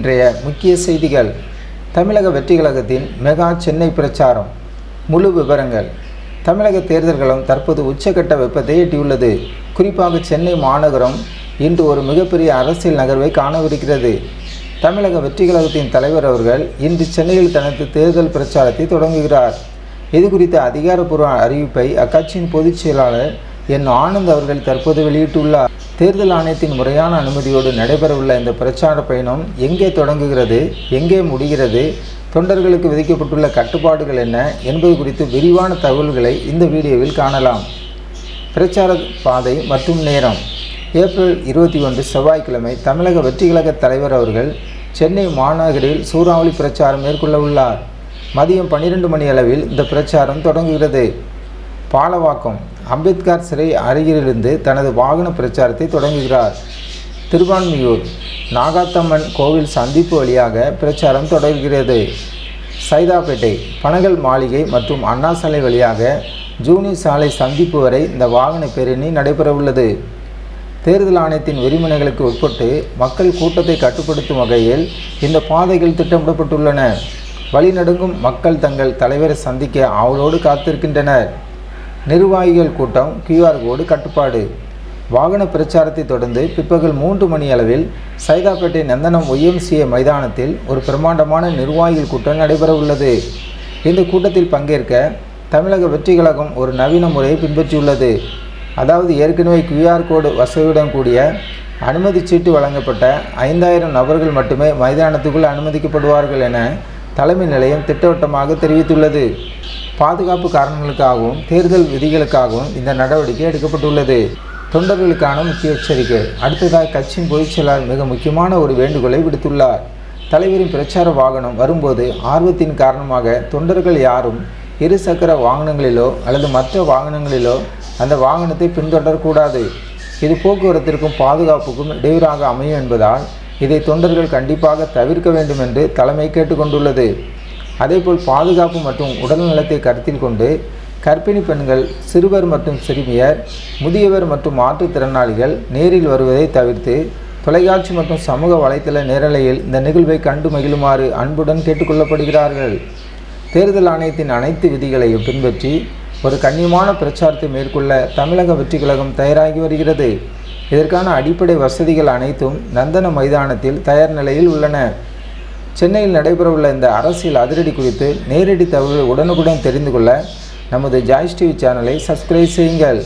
இன்றைய முக்கிய செய்திகள். தமிழக வெற்றி கழகத்தின் மெகா சென்னை பிரச்சாரம். முழு விவரங்கள். தமிழக தேர்தல்களும் தற்போது உச்சக்கட்ட வெப்பத்தை எட்டியுள்ளது. குறிப்பாக சென்னை மாநகரம் இன்று ஒரு மிகப்பெரிய அரசியல் நகர்வை காணவிருக்கிறது. தமிழக வெற்றி கழகத்தின் தலைவர் அவர்கள் இன்று சென்னையில் தனது தேர்தல் பிரச்சாரத்தை தொடங்குகிறார். இது குறித்த அதிகாரப்பூர்வ அறிவிப்பை அக்கட்சியின் பொதுச் செயலாளர் என் ஆனந்த் அவர்கள் தற்போது வெளியிட்டுள்ளார். தேர்தல் ஆணையத்தின் முறையான அனுமதியோடு நடைபெறவுள்ள இந்த பிரச்சார பயணம் எங்கே தொடங்குகிறது, எங்கே முடிகிறது, தொண்டர்களுக்கு விதிக்கப்பட்டுள்ள கட்டுப்பாடுகள் என்ன என்பது குறித்து விரிவான தகவல்களை இந்த வீடியோவில் காணலாம். பிரச்சார பாதை மற்றும் நேரம். ஏப்ரல் 21 செவ்வாய்க்கிழமை தமிழக வெற்றி கழக தலைவர் அவர்கள் சென்னை மாநகரில் சூறாவளி பிரச்சாரம் மேற்கொள்ள உள்ளார். மதியம் 12 மணி அளவில் இந்த பிரச்சாரம் தொடங்குகிறது. பாலவாக்கம் அம்பேத்கர் சிறை அருகிலிருந்து தனது வாகன பிரச்சாரத்தை தொடங்குகிறார். திருவான்மியூர் நாகாத்தம்மன் கோவில் சந்திப்பு வழியாக பிரச்சாரம் தொடர்கிறது. சைதாப்பேட்டை பனகல் மாளிகை மற்றும் அண்ணா சாலை வழியாக ஜூனி சாலை சந்திப்பு வரை இந்த வாகன பேரணி நடைபெறவுள்ளது. தேர்தல் ஆணையத்தின் விதிமுறைகளுக்கு உட்பட்டு மக்கள் கூட்டத்தை கட்டுப்படுத்தும் வகையில் இந்த பாதைகள் திட்டமிடப்பட்டுள்ளன. வழிநடுங்கும் மக்கள் தங்கள் தலைவரை சந்திக்க ஆவலோடு காத்திருக்கின்றனர். நிர்வாகிகள் கூட்டம், QR கோடு கட்டுப்பாடு. வாகன பிரச்சாரத்தை தொடர்ந்து பிற்பகல் 3 மணி அளவில் சைதாப்பேட்டை நந்தனம் YMCA மைதானத்தில் ஒரு பிரம்மாண்டமான நிர்வாகிகள் கூட்டம் நடைபெற உள்ளது. இந்த கூட்டத்தில் பங்கேற்க தமிழக வெற்றி கழகம் ஒரு நவீன முறையை பின்பற்றியுள்ளது. அதாவது ஏற்கனவே QR கோடு வசதியுடன் கூடிய அனுமதி சீட்டு வழங்கப்பட்ட 5000 நபர்கள் மட்டுமே மைதானத்துக்குள் அனுமதிக்கப்படுவார்கள் என தலைமை நிலையம் திட்டவட்டமாக தெரிவித்துள்ளது. பாதுகாப்பு காரணங்களுக்காகவும் தேர்தல் விதிகளுக்காகவும் இந்த நடவடிக்கை எடுக்கப்பட்டுள்ளது. தொண்டர்களுக்கான முக்கிய எச்சரிக்கை. அடுத்ததாக கட்சியின் பொதுச் செயலாளர் மிக முக்கியமான ஒரு வேண்டுகோளை விடுத்துள்ளார். தலைவரின் பிரச்சார வாகனம் வரும்போது ஆர்வத்தின் காரணமாக தொண்டர்கள் யாரும் இருசக்கர வாகனங்களிலோ அல்லது மற்ற வாகனங்களிலோ அந்த வாகனத்தை பின்தொடரக்கூடாது. இது போக்குவரத்திற்கும் பாதுகாப்புக்கும் இடையூறாக அமையும் என்பதால் இதை தொண்டர்கள் கண்டிப்பாக தவிர்க்க வேண்டும் என்று தலைமை கேட்டுக்கொண்டுள்ளது. அதேபோல் பாதுகாப்பு மற்றும் உடல்நலத்தை கருத்தில் கொண்டு கர்ப்பிணி பெண்கள், சிறுவர் மற்றும் சிறுமியர், முதியவர் மற்றும் மாற்றுத்திறனாளிகள் நேரில் வருவதை தவிர்த்து தொலைக்காட்சி மற்றும் சமூக வலைத்தள நேரலையில் இந்த நிகழ்வை கண்டு மகிழுமாறு அன்புடன் கேட்டுக்கொள்ளப்படுகிறார்கள். தேர்தல் ஆணையத்தின் அனைத்து விதிகளையும் பின்பற்றி ஒரு கண்ணியமான பிரச்சாரத்தை மேற்கொள்ள தமிழக வெற்றி கழகம் தயாராகி வருகிறது. இதற்கான அடிப்படை வசதிகள் அனைத்தும் நந்தன மைதானத்தில் தயார் நிலையில் உள்ளன. சென்னையில் நடைபெறவுள்ள இந்த அரசியல் அதிரடி குறித்து நேரடி தகவல்கள் உடனுக்குடன் தெரிந்து கொள்ள நமது ஜாய்ஸ் டிவி சேனலை சப்ஸ்கிரைப் செய்யுங்கள்.